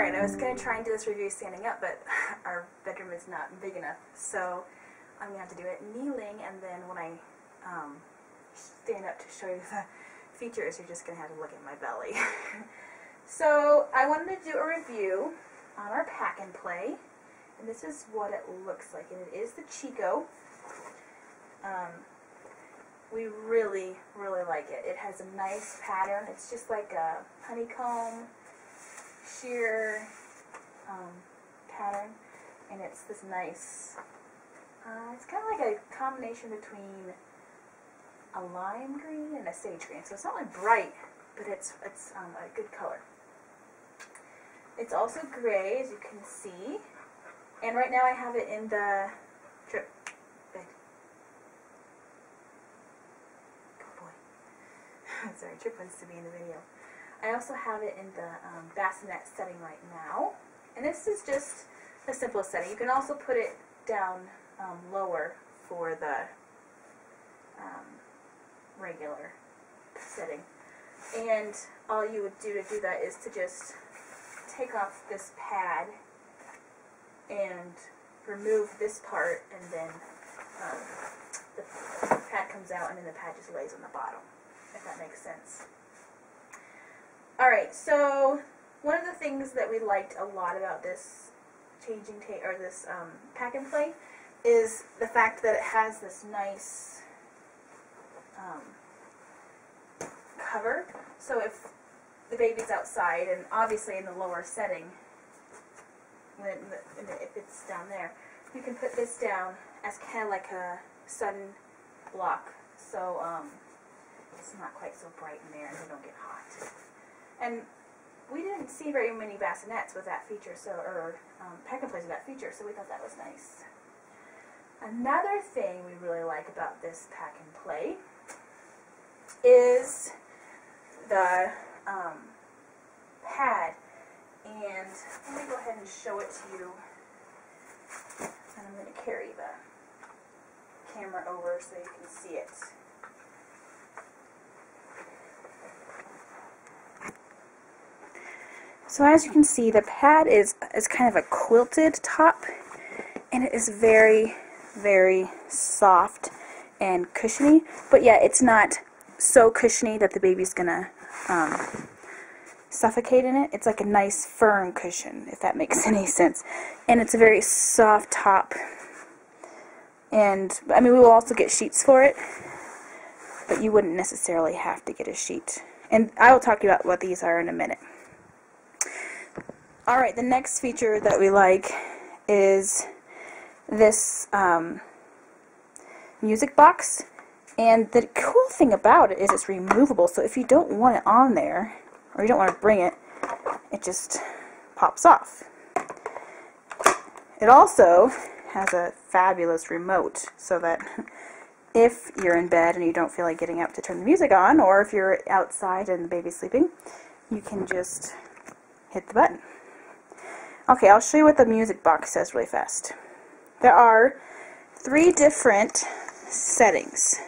Alright, I was going to try and do this review standing up, but our bedroom is not big enough, so I'm going to have to do it kneeling, and then when I stand up to show you the features, you're just going to have to look at my belly. So, I wanted to do a review on our pack and play, and this is what it looks like, and it is the Chicco. We really, really like it. It has a nice pattern. It's just like a honeycomb sheer pattern, and it's this nice, it's kind of like a combination between a lime green and a sage green. So it's not like bright, but it's a good color. It's also gray, as you can see, and right now I have it in the Trip. Good. Good boy. Sorry, Trip wants to be in the video. I also have it in the bassinet setting right now, and this is just a simple setting. You can also put it down lower for the regular setting, and all you would do to do that is to just take off this pad and remove this part, and then the pad comes out, and then the pad just lays on the bottom, if that makes sense. Alright, so one of the things that we liked a lot about this pack and play is the fact that it has this nice cover. So if the baby's outside, and obviously in the lower setting, if it's down there, you can put this down as kind of like a sun block, so it's not quite so bright in there and they don't get hot. And we didn't see very many bassinets with that feature, or pack and plays with that feature, so we thought that was nice. Another thing we really like about this pack and play is the pad, and let me go ahead and show it to you, and I'm going to carry the camera over so you can see it. So as you can see, the pad is kind of a quilted top, and it is very, very soft and cushiony, but yeah, it's not so cushiony that the baby's gonna suffocate in it. It's like a nice firm cushion, if that makes any sense. And it's a very soft top, and I mean, we will also get sheets for it, but you wouldn't necessarily have to get a sheet, and I will talk to you about what these are in a minute. Alright, the next feature that we like is this music box, and the cool thing about it is it's removable, so if you don't want it on there, or you don't want to bring it, it just pops off. It also has a fabulous remote, so that if you're in bed and you don't feel like getting up to turn the music on, or if you're outside and the baby's sleeping, you can just hit the button. Okay, I'll show you what the music box says really fast. There are 3 different settings.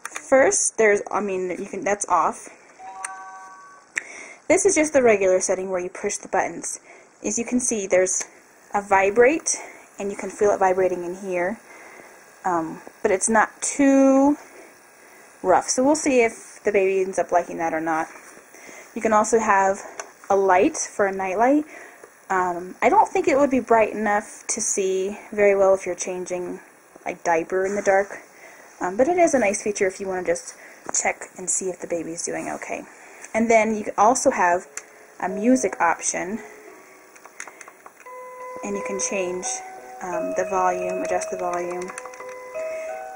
First, that's off. This is just the regular setting where you push the buttons. As you can see, there's a vibrate, and you can feel it vibrating in here, but it's not too rough. So we'll see if the baby ends up liking that or not. You can also have a light for a night light. I don't think it would be bright enough to see very well if you're changing like diaper in the dark, but it is a nice feature if you want to just check and see if the baby's doing okay. And then you can also have a music option, and you can change the volume, adjust the volume.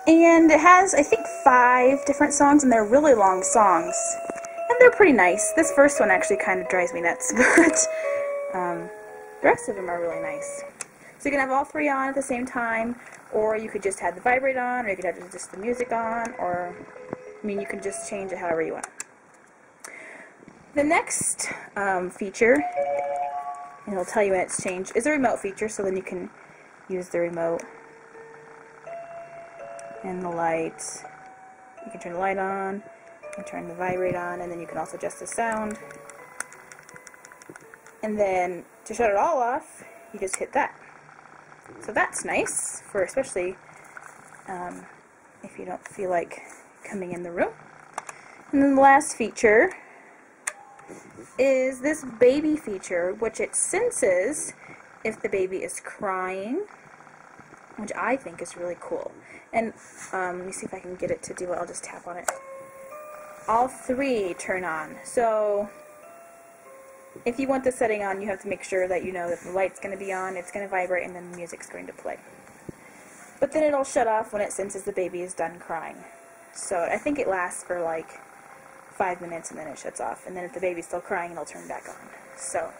And it has, I think, 5 different songs, and they're really long songs. And they're pretty nice. This first one actually kind of drives me nuts, but the rest of them are really nice. So you can have all 3 on at the same time, or you could just have the vibrate on, or you could have just the music on, or, I mean, you can just change it however you want. The next feature, and it'll tell you when it's changed, is a remote feature, so then you can use the remote and the light. You can turn the light on, you can turn the vibrate on, and then you can also adjust the sound. And then to shut it all off, you just hit that. So that's nice, for especially if you don't feel like coming in the room. And then the last feature is this baby feature, which it senses if the baby is crying, which I think is really cool. And let me see if I can get it to do it. I'll just tap on it. All three turn on. So if you want the setting on, you have to make sure that you know that the light's going to be on, it's going to vibrate, and then the music's going to play. But then it'll shut off when it senses the baby is done crying. So I think it lasts for like 5 minutes and then it shuts off. And then if the baby's still crying, it'll turn back on. So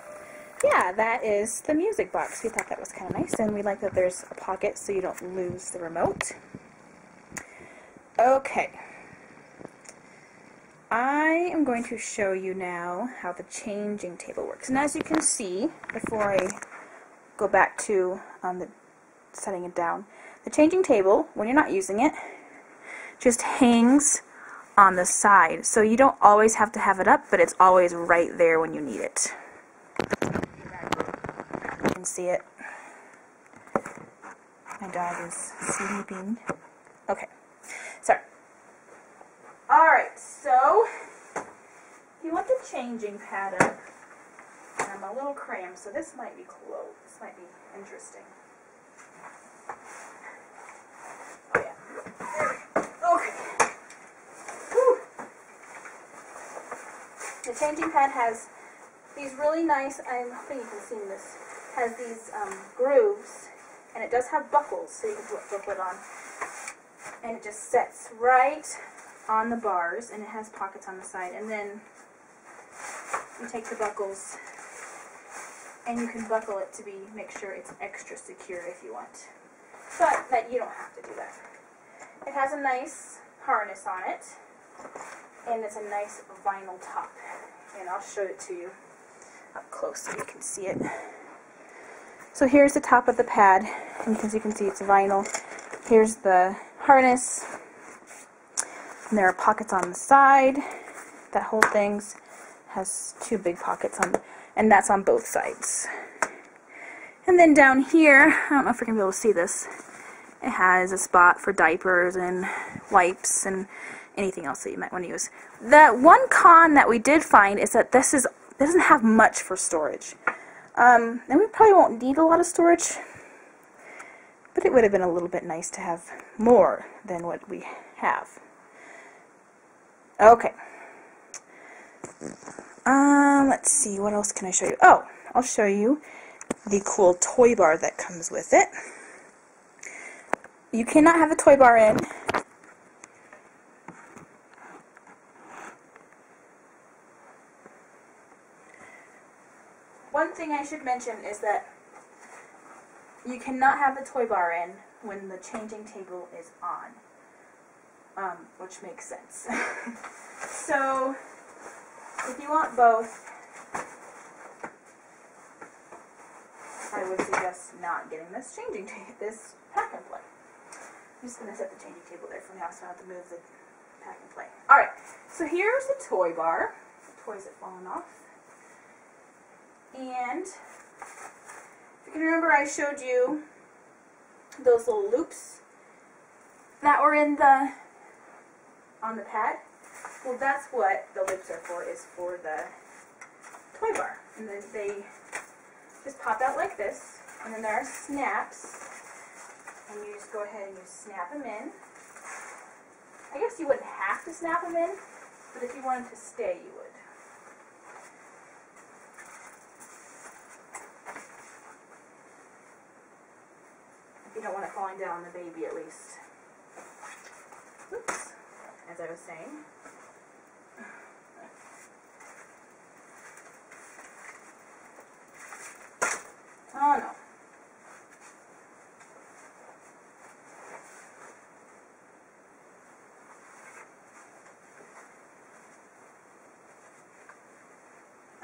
yeah, that is the music box. We thought that was kind of nice, and we like that there's a pocket so you don't lose the remote. Okay. I am going to show you now how the changing table works. And as you can see, before I go back to setting it down, the changing table, when you're not using it, just hangs on the side. So you don't always have to have it up, but it's always right there when you need it. You can see it. My dog is sleeping. Okay. Sorry. Alright, so if you want the changing pad up, and I'm a little cramped, so this might be close. This might be interesting. Oh yeah. Okay. Whew. The changing pad has these really nice, I'm hoping you can see this, has these grooves, and it does have buckles, so you can buckle it on. And it just sets right on the bars, and it has pockets on the side, and then you take the buckles and you can buckle it to make sure it's extra secure if you want, but you don't have to do that. It has a nice harness on it, and it's a nice vinyl top, and I'll show it to you up close so you can see it. So here's the top of the pad, and as you can see it's vinyl. Here's the harness. And there are pockets on the side. That whole thing has two big pockets on, and that's on both sides. And then down here, I don't know if you're going to be able to see this, it has a spot for diapers and wipes and anything else that you might want to use. The one con that we did find is that this doesn't have much for storage. And we probably won't need a lot of storage, but it would have been a little bit nice to have more than what we have. Okay. Let's see, what else can I show you? Oh, I'll show you the cool toy bar that comes with it. You cannot have a toy bar in. One thing I should mention is that you cannot have the toy bar in when the changing table is on. Which makes sense. So, if you want both, I would suggest not getting this this pack and play. I'm just going to set the changing table there for now so I don't have to move the pack and play. Alright, so here's the toy bar. The toys have fallen off. And, if you can remember, I showed you those little loops that were on the pad. Well, that's what the loops are for, is for the toy bar. And then they just pop out like this, and then there are snaps, and you just go ahead and you snap them in. I guess you wouldn't have to snap them in, but if you wanted to stay, you would. If you don't want it falling down on the baby, at least. Oops, as I was saying. Oh no.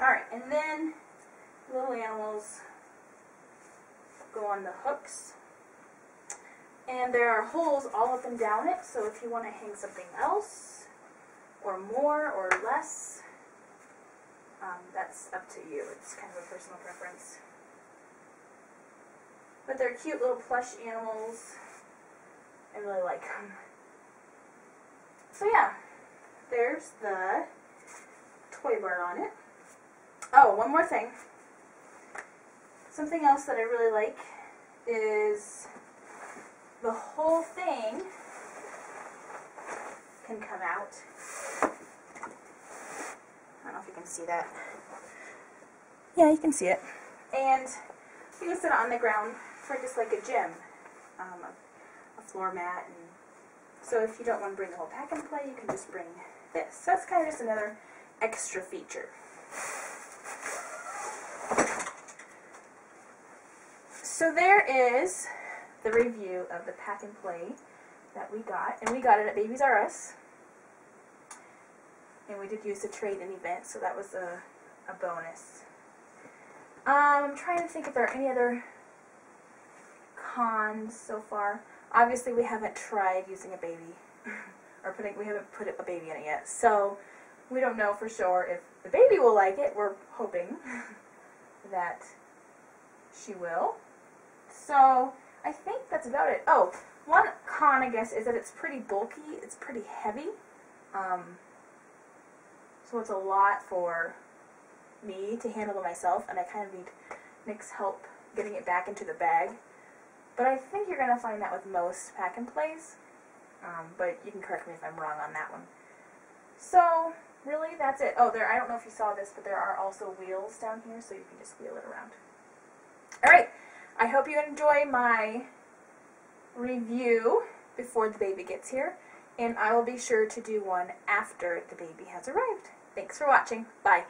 Alright, and then little animals go on the hooks. And there are holes all up and down it, so if you want to hang something else, or more, or less, That's up to you. It's kind of a personal preference. But they're cute little plush animals. I really like them. So yeah, there's the toy bar on it. Oh, one more thing. Something else that I really like is the whole thing can come out. I don't know if you can see that. Yeah, you can see it. And you can sit it on the ground for just like a gym, a floor mat. And so if you don't want to bring the whole pack and play, you can just bring this. So that's kind of just another extra feature. So there is the review of the pack and play that we got, and we got it at Babies R Us. And we did use the trade-in event, so that was a bonus. I'm trying to think if there are any other cons so far. Obviously, we haven't tried using a baby, or we haven't put a baby in it yet, so we don't know for sure if the baby will like it. We're hoping that she will. So I think that's about it. Oh, one con, I guess, is that it's pretty bulky. It's pretty heavy. So it's a lot for me to handle by myself, and I kind of need Nick's help getting it back into the bag. But I think you're going to find that with most pack and plays. But you can correct me if I'm wrong on that one. So, really, that's it. Oh, I don't know if you saw this, but there are also wheels down here, so you can just wheel it around. Alright, I hope you enjoy my review before the baby gets here, and I will be sure to do one after the baby has arrived. Thanks for watching. Bye.